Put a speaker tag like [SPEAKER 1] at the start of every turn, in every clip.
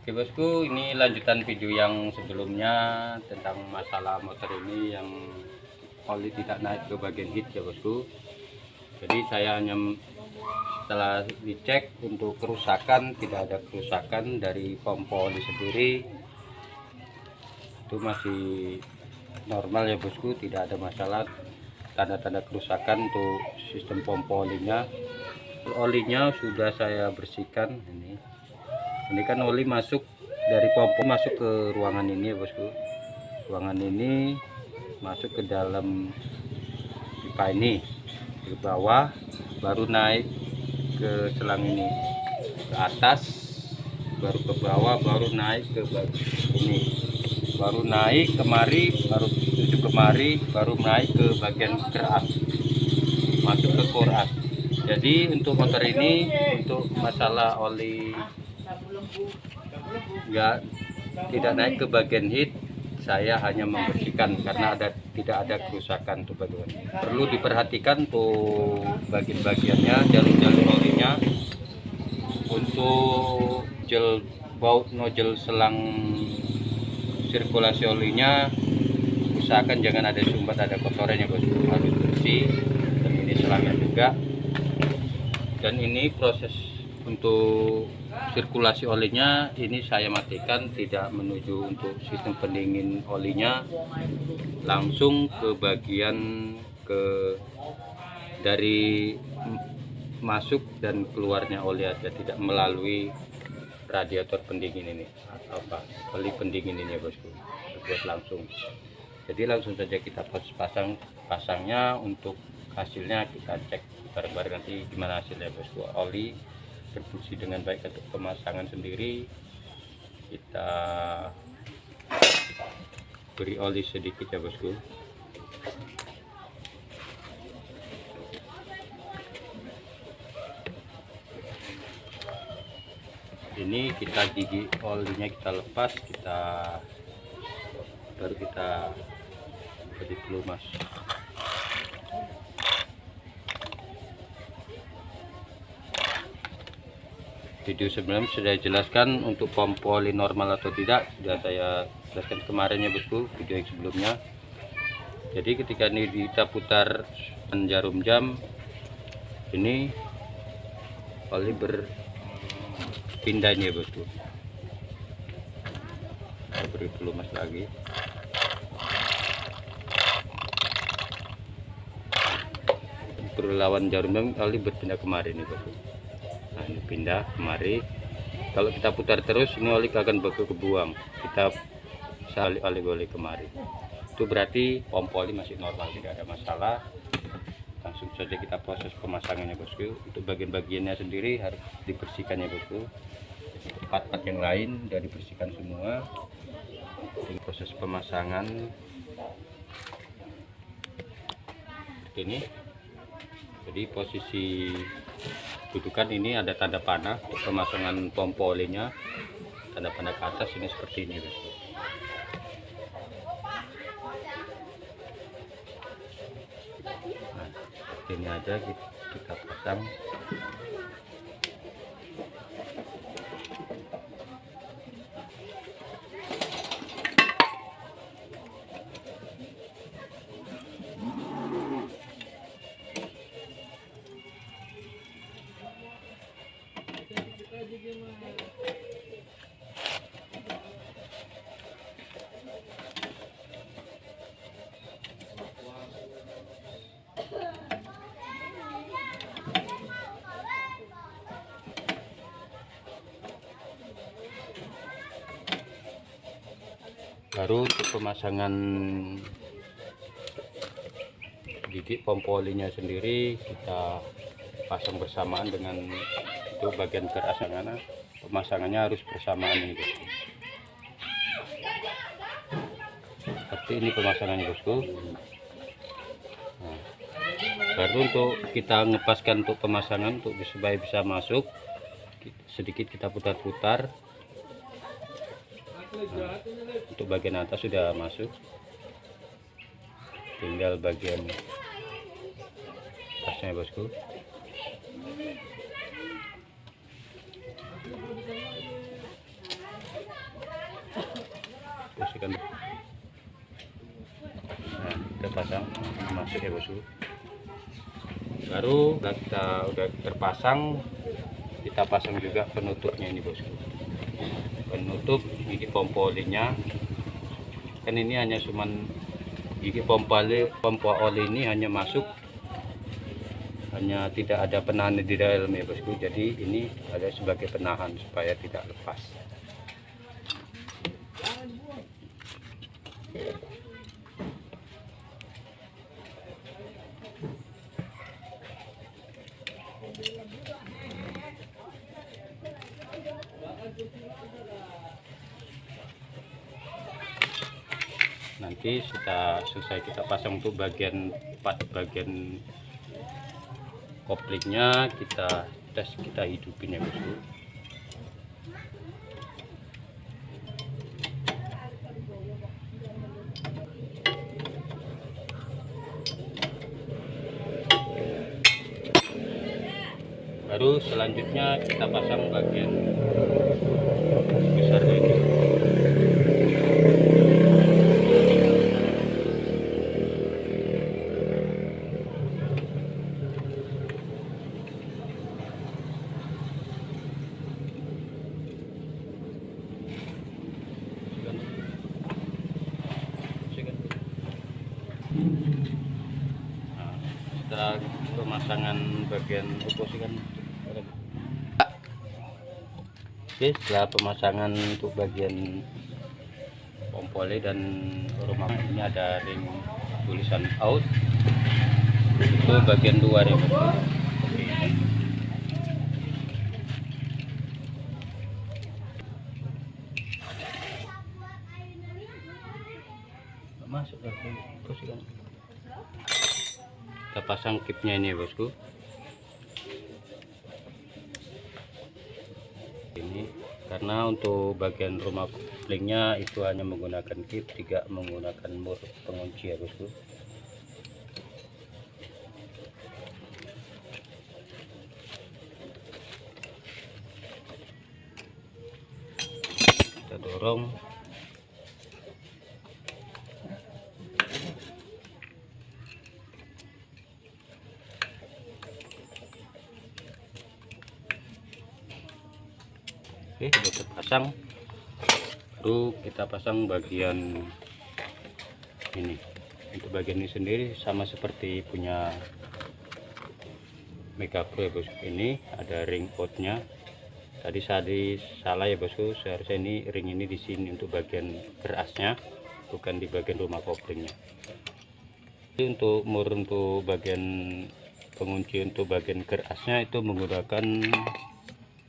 [SPEAKER 1] Oke bosku, ini lanjutan video yang sebelumnya tentang masalah motor ini yang oli tidak naik ke bagian heat ya bosku. Jadi saya hanya setelah dicek untuk kerusakan, tidak ada kerusakan dari pompa oli sendiri, itu masih normal ya bosku, tidak ada masalah tanda-tanda kerusakan untuk sistem pompa olinya. Olinya sudah saya bersihkan. Ini kan oli masuk dari pompa masuk ke ruangan ini ya bosku. Ruangan ini masuk ke dalam pipa ini ke bawah, baru naik ke selang ini ke atas, baru ke bawah, baru naik ke ini, baru naik kemari, baru tuju kemari, baru naik ke bagian keras, masuk ke koras. Jadi untuk motor ini, untuk masalah oli tidak naik ke bagian heat, saya hanya membersihkan karena tidak ada kerusakan tuh bagian. Perlu diperhatikan tuh bagian-bagiannya, jalur-jalur olinya. Untuk gel baut nozzle selang sirkulasi olinya, usahakan jangan ada sumbat, ada kotorannya bosku, harus bersih. Dan ini selangnya juga. Dan ini proses untuk sirkulasi olinya ini saya matikan, tidak menuju untuk sistem pendingin olinya, langsung ke bagian dari masuk dan keluarnya oli aja, tidak melalui radiator pendingin ini atau oli pendingin ini ya bosku, buat langsung. Jadi langsung saja kita pasangnya. Untuk hasilnya kita cek bareng-bareng nanti gimana hasilnya bosku. Oli berfungsi dengan baik. Untuk pemasangan sendiri kita beri oli sedikit ya bosku. Ini kita gigi olinya kita lepas, baru kita beri pelumas. Video sebelumnya sudah jelaskan untuk pompa oli normal atau tidak, sudah saya jelaskan kemarin ya bosku, video yang sebelumnya. Jadi ketika ini kita putar jarum jam, ini oli berpindah ini ya bosku. Saya beri pelumas lagi. Berlawan jarum jam, oli berpindah kemari nih bosku. Nah ini pindah kemari. Kalau kita putar terus ini oli akan kebuang, kita oli kemari. Itu berarti pompa oli masih normal, tidak ada masalah. Langsung saja kita proses pemasangannya bosku. Untuk bagian-bagiannya sendiri harus dibersihkan ya bosku. Part-part yang lain sudah dibersihkan semua. Ini proses pemasangan ini. Jadi posisi dudukan ini ada tanda panah untuk pemasangan pompa olinya, tanda panah ke atas ini seperti ini bosku. Nah, seperti ini aja kita pasang. Baru untuk pemasangan gigi pompa olinya sendiri kita pasang bersamaan dengan itu bagian keras, karena pemasangannya harus bersamaan ini bosku. Seperti ini pemasangannya bosku. Nah, baru untuk kita ngepaskan untuk pemasangan, untuk supaya bisa masuk, sedikit kita putar-putar. Nah, untuk bagian atas sudah masuk, tinggal bagian atasnya bosku. kan. Nah, kita pasang masuk ya bosku. Baru kita udah terpasang, kita pasang juga penutupnya ini bosku. Penutup gigi pompa olinya kan ini hanya cuman gigi pompa oli ini hanya masuk, hanya tidak ada penahan di dalam ya bosku. Jadi ini ada sebagai penahan supaya tidak lepas. Nanti sudah selesai kita pasang untuk bagian koplingnya, kita tes, kita hidupin ya bosku. Baru selanjutnya kita pasang bagian besar ini. Nah, setelah pemasangan bagian posisikan. Oke, setelah pemasangan untuk bagian pompole dan rumah ini ada ring tulisan out, itu bagian luar ya bosku. Masuk lagi posisikan. Kita pasang kipnya ini ya bosku. Ini karena untuk bagian rumah koplingnya itu hanya menggunakan kip, tidak menggunakan mur pengunci ya bosku. Kita dorong. Oke, sudah terpasang. Baru kita pasang bagian ini. Untuk bagian ini sendiri sama seperti punya Mega Pro ya bosku. Ini ada ring outnya. Tadi salah ya bosku, seharusnya ini ring ini di sini untuk bagian kerasnya, bukan di bagian rumah koplingnya. Jadi untuk mur untuk bagian pengunci untuk bagian kerasnya itu menggunakan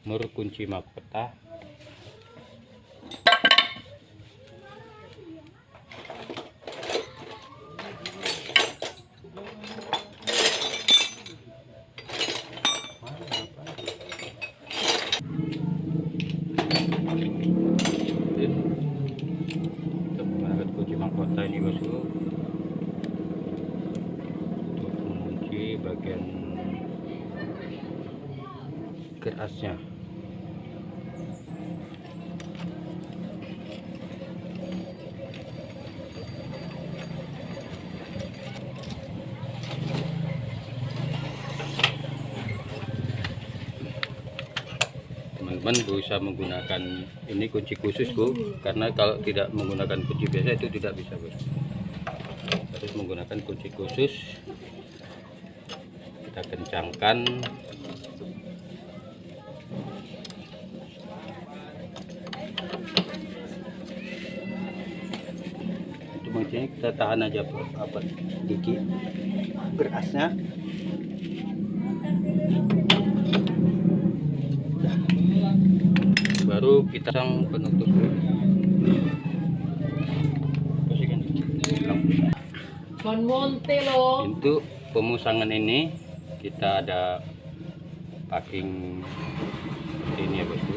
[SPEAKER 1] mur kunci mahkota. Kita menggunakan kunci mahkota ini bosku untuk mengunci bagian kerasnya. Teman-teman bisa menggunakan ini kunci khusus karena kalau tidak menggunakan kunci biasa itu tidak bisa bos. Harus menggunakan kunci khusus. Kita kencangkan. Untuk menguncinya kita tahan aja gigi kerasnya. Baru kita pasang penutup. Untuk pemasangan ini kita ada packing ini ya bosku.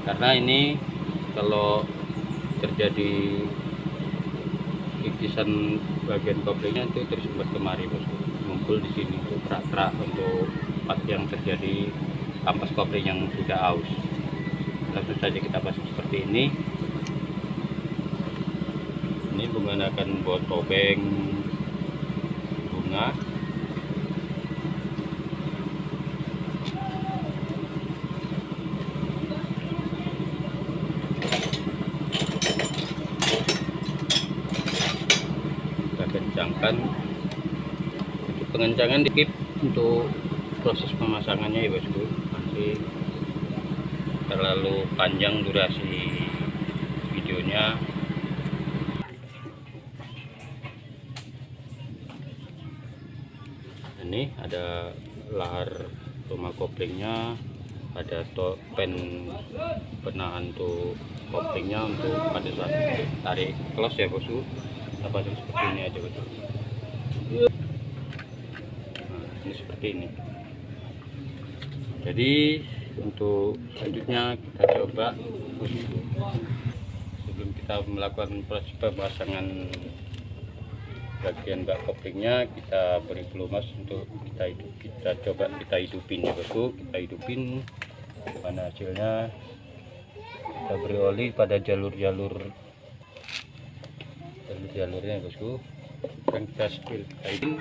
[SPEAKER 1] Karena ini kalau terjadi kikisan bagian koplingnya itu tersumbat kemari bosku, ngumpul di sini untuk kerak-kerak untuk tempat yang terjadi ampas kopling yang sudah aus. Langsung saja kita pasang seperti ini. Ini menggunakan tobeng bunga. Kita kencangkan. Untuk pengencangan dikit untuk proses pemasangannya ya bosku, nanti terlalu panjang durasi videonya. Ini ada lahar rumah koplingnya, ada pen penahan untuk koplingnya untuk pada saat tarik close ya bosku. Kita pasang seperti ini aja bosku. Nah, ini seperti ini. Jadi untuk selanjutnya kita coba sebelum kita melakukan proses pemasangan bagian bak koplingnya, kita beri pelumas untuk kita coba kita hidupin ya bosku. Kita hidupin, mana hasilnya. Kita beri oli pada jalurnya bosku. Dan kita spill, kita hidupin.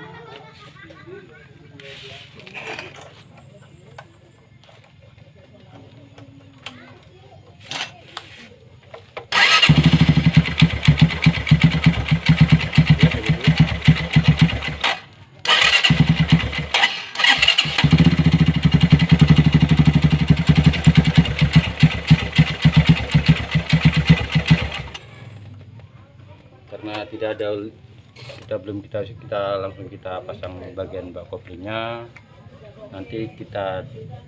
[SPEAKER 1] Karena tidak ada, kita langsung kita pasang bagian bak koplingnya. Nanti kita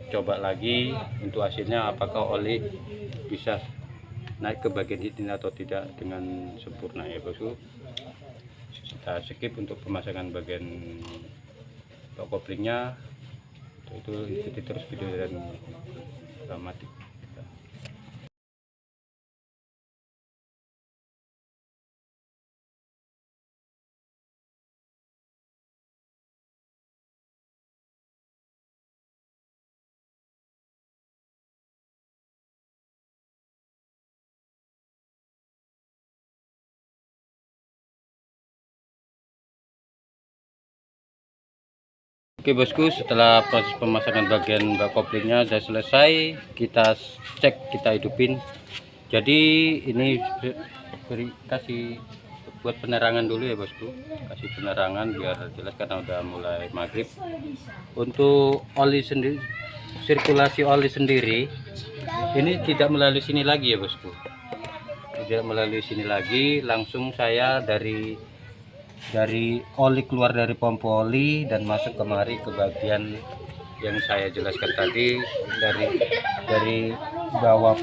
[SPEAKER 1] coba lagi untuk hasilnya apakah oli bisa naik ke bagian ini atau tidak dengan sempurna ya bosku. Kita skip untuk pemasangan bagian bak koplingnya. Itu ikuti terus video dan amati. Oke bosku, setelah proses pemasangan bagian bak koplingnya sudah selesai, kita cek, kita hidupin. Jadi ini kasih buat penerangan dulu ya bosku, kasih penerangan biar jelas karena udah mulai maghrib. Untuk oli sendiri, sirkulasi oli sendiri ini tidak melalui sini lagi ya bosku, tidak melalui sini lagi, langsung saya dari oli keluar dari pompa oli dan masuk kemari ke bagian yang saya jelaskan tadi, dari bawah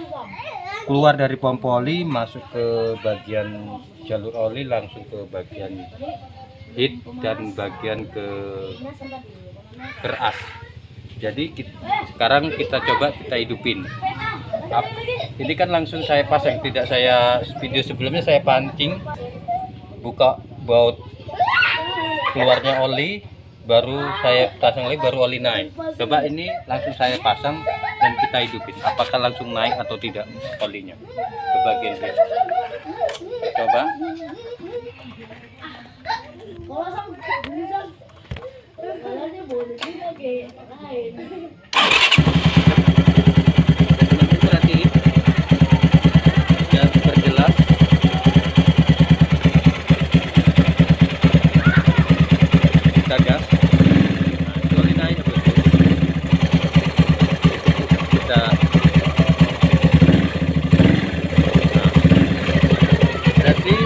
[SPEAKER 1] keluar dari pompa oli masuk ke bagian jalur oli, langsung ke bagian heat dan bagian ke keras. Jadi sekarang kita coba kita hidupin. Ini kan langsung saya pasang, tidak saya video sebelumnya saya pancing, buka baut keluarnya oli, baru saya pasang lagi, baru oli naik. Coba ini langsung saya pasang dan kita hidupin, apakah langsung naik atau tidak olinya ke bagian ini. Coba. Perhatiin dan perjelas. Gas oli naik kita berarti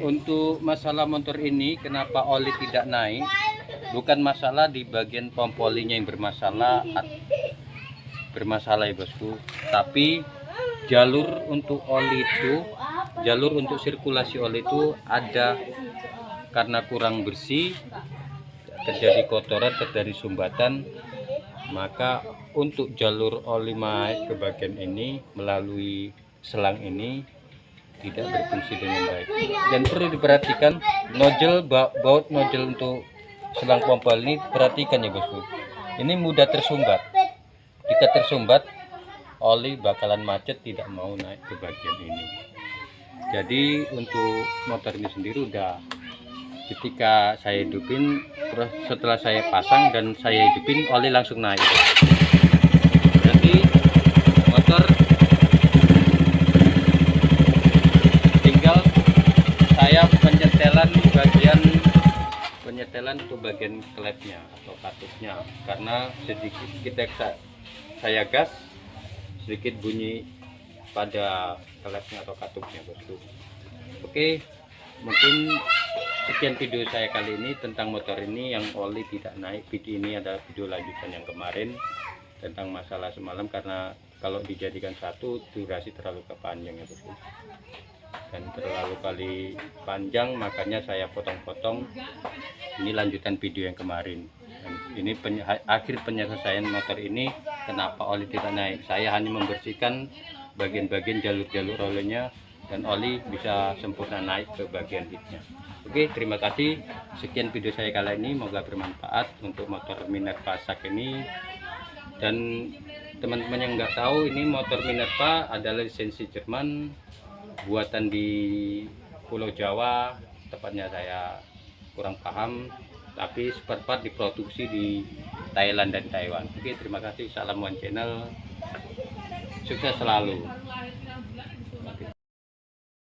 [SPEAKER 1] untuk masalah motor ini kenapa oli tidak naik, bukan masalah di bagian pompa olinya yang bermasalah ya bosku, tapi jalur untuk oli itu, jalur untuk sirkulasi oli itu ada, karena kurang bersih, terjadi kotoran, terjadi sumbatan, maka untuk jalur oli naik ke bagian ini melalui selang ini tidak berfungsi dengan baik. Dan perlu diperhatikan nozzle, baut nozzle untuk selang pompa ini perhatikan ya bosku, ini mudah tersumbat. Jika tersumbat, oli bakalan macet, tidak mau naik ke bagian ini. Jadi untuk motor ini sendiri udah, ketika saya hidupin, terus setelah saya pasang dan saya hidupin, oli langsung naik. Jadi motor tinggal saya penyetelan untuk bagian klepnya atau katupnya, karena sedikit saya gas, sedikit bunyi pada klepnya atau katupnya bosku. Oke, mungkin sekian video saya kali ini tentang motor ini yang oli tidak naik. Video ini adalah video lanjutan yang kemarin tentang masalah semalam, karena kalau dijadikan satu durasi terlalu kepanjang ya bosku, dan terlalu kali panjang, makanya saya potong-potong. Ini lanjutan video yang kemarin, dan ini akhir penyelesaian motor ini. Kenapa oli tidak naik? Saya hanya membersihkan bagian-bagian jalur-jalur olenya, dan oli bisa sempurna naik ke bagian hitnya. Oke, terima kasih. Sekian video saya kali ini, semoga bermanfaat untuk motor Minerva Sak ini. Dan teman-teman yang nggak tahu, ini motor Minerva adalah lisensi Jerman, buatan di Pulau Jawa, tepatnya saya kurang paham, tapi spare part diproduksi di Thailand dan Taiwan. Oke, terima kasih. Salam One Channel, sukses selalu.